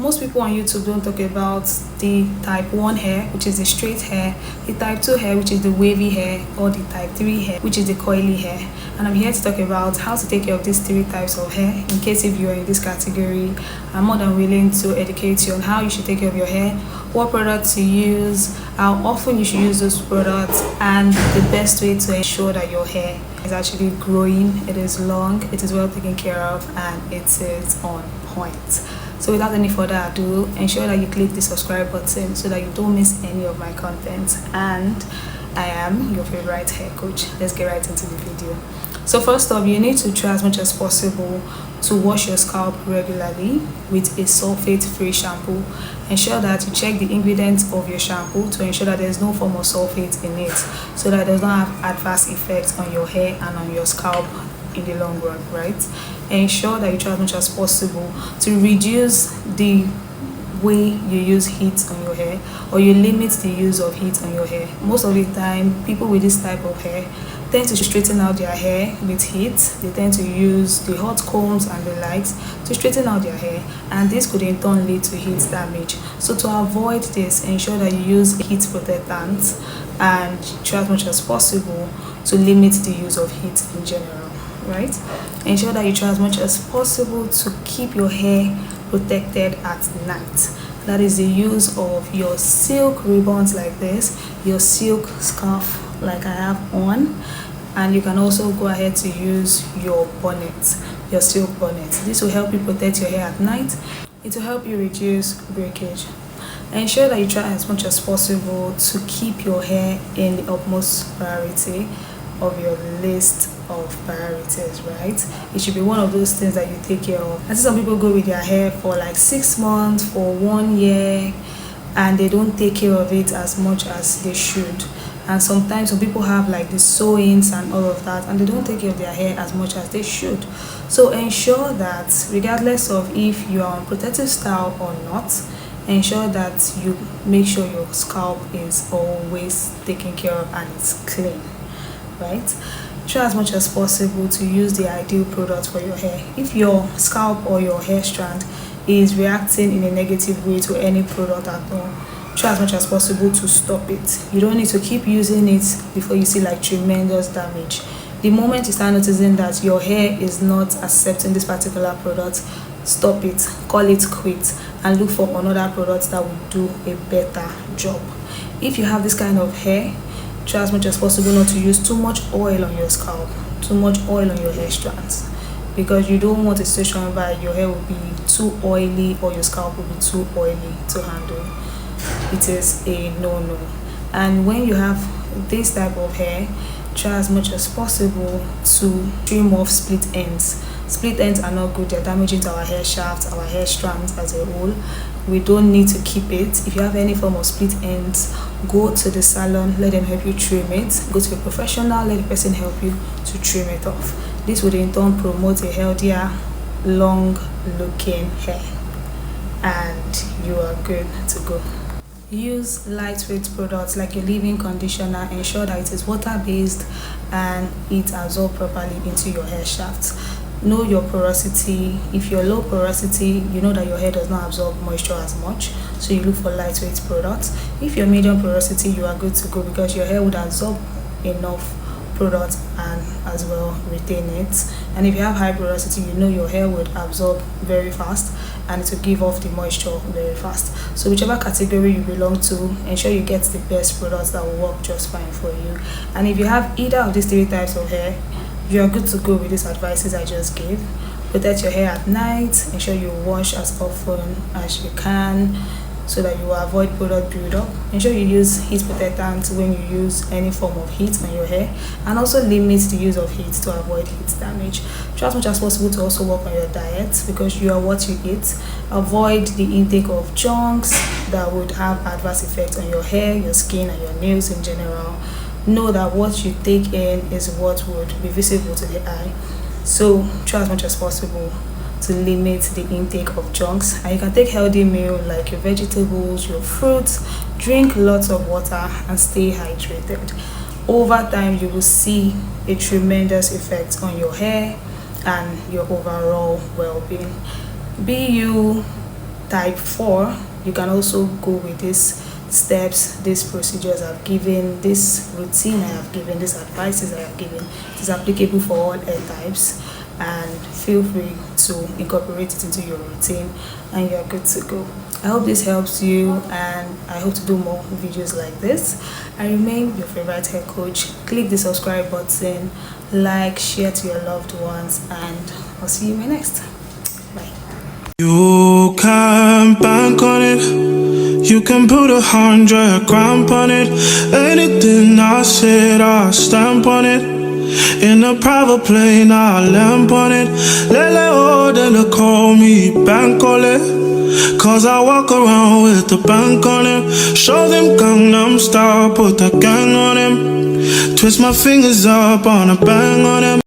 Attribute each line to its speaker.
Speaker 1: Most people on YouTube don't talk about the type 1 hair, which is the straight hair, the type 2 hair, which is the wavy hair, or the type 3 hair, which is the coily hair. And I'm here to talk about how to take care of these three types of hair. In case if you're in this category, I'm more than willing to educate you on how you should take care of your hair, what products to use, how often you should use those products, and the best way to ensure that your hair is actually growing, it is long, it is well taken care of, and it is on point. So without any further ado, ensure that you click the subscribe button so that you don't miss any of my content. And I am your favorite hair coach. Let's get right into the video. So first off, you need to try as much as possible to wash your scalp regularly with a sulfate-free shampoo. Ensure that you check the ingredients of your shampoo to ensure that there's no form of sulfate in it, so that it does not have adverse effects on your hair and on your scalp in the long run, right? Ensure that you try as much as possible to reduce the way you use heat on your hair, or you limit the use of heat on your hair. Most of the time, people with this type of hair tend to straighten out their hair with heat. They tend to use the hot combs and the likes to straighten out their hair, and this could in turn lead to heat damage. So to avoid this, ensure that you use heat protectants and try as much as possible to limit the use of heat in general, right? Ensure that you try as much as possible to keep your hair protected at night. That is the use of your silk ribbons like this, your silk scarf like I have on, and you can also go ahead to use your bonnet, your silk bonnet. This will help you protect your hair at night. It will help you reduce breakage. Ensure that you try as much as possible to keep your hair in the utmost priority of your list of priorities, right? It should be one of those things that you take care of. I see some people go with their hair for like 6 months, for 1 year, and they don't take care of it as much as they should. And sometimes some people have like the sew-ins and all of that, and they don't take care of their hair as much as they should. So ensure that regardless of if you are on protective style or not, ensure that you make sure your scalp is always taken care of and it's clean, right? Try as much as possible to use the ideal product for your hair. If your scalp or your hair strand is reacting in a negative way to any product at all, try as much as possible to stop it. You don't need to keep using it before you see like tremendous damage. The moment you start noticing that your hair is not accepting this particular product, stop it, call it quits, and look for another product that will do a better job. If you have this kind of hair, try as much as possible not to use too much oil on your scalp, too much oil on your hair strands, because you don't want a situation where your hair will be too oily or your scalp will be too oily to handle. It is a no-no. And when you have this type of hair, try as much as possible to trim off split ends. Split ends are not good. They're damaging to our hair shafts, our hair strands as a whole. We don't need to keep it. If you have any form of split ends, go to the salon, let them help you trim it. Go to a professional, let the person help you to trim it off. This would in turn promote a healthier, long looking hair, and you are good to go. Use lightweight products like your leave-in conditioner. Ensure that it is water-based and it absorbs properly into your hair shafts. Know your porosity. If you're low porosity, you know that your hair does not absorb moisture as much, so you look for lightweight products. If you're medium porosity, you are good to go because your hair would absorb enough product and as well retain it. And if you have high porosity, you know your hair would absorb very fast and it will give off the moisture very fast. So whichever category you belong to, ensure you get the best products that will work just fine for you. And if you have either of these three types of hair, you are good to go with these advices I just gave. Protect your hair at night. Ensure you wash as often as you can so that you will avoid product buildup. Ensure you use heat protectant when you use any form of heat on your hair, and also limit the use of heat to avoid heat damage. Try as much as possible to also work on your diet because you are what you eat. Avoid the intake of junks that would have adverse effects on your hair, your skin, and your nails in general. Know that what you take in is what would be visible to the eye. So try as much as possible to limit the intake of junks, and you can take healthy meal like your vegetables, your fruits, drink lots of water, and stay hydrated. Over time you will see a tremendous effect on your hair and your overall well-being. Be you, type 4, you can also go with these steps, these procedures I've given, this routine I have given, these advices I have given. It is applicable for all hair types, and feel free to incorporate it into your routine and you're good to go. I hope this helps you, and I hope to do more videos like this. I remain your favorite hair coach. Click the subscribe button, like, share to your loved ones, and I'll see you in my next. Bye.
Speaker 2: You can bank on it, you can put 100 grand on it. Anything I said, I stamp on it. In a private plane, I lamp on it. They call me Bankole. Cause I walk around with the bank on him. Show them Gangnam Style, put the gang on him. Twist my fingers up on a bang on him.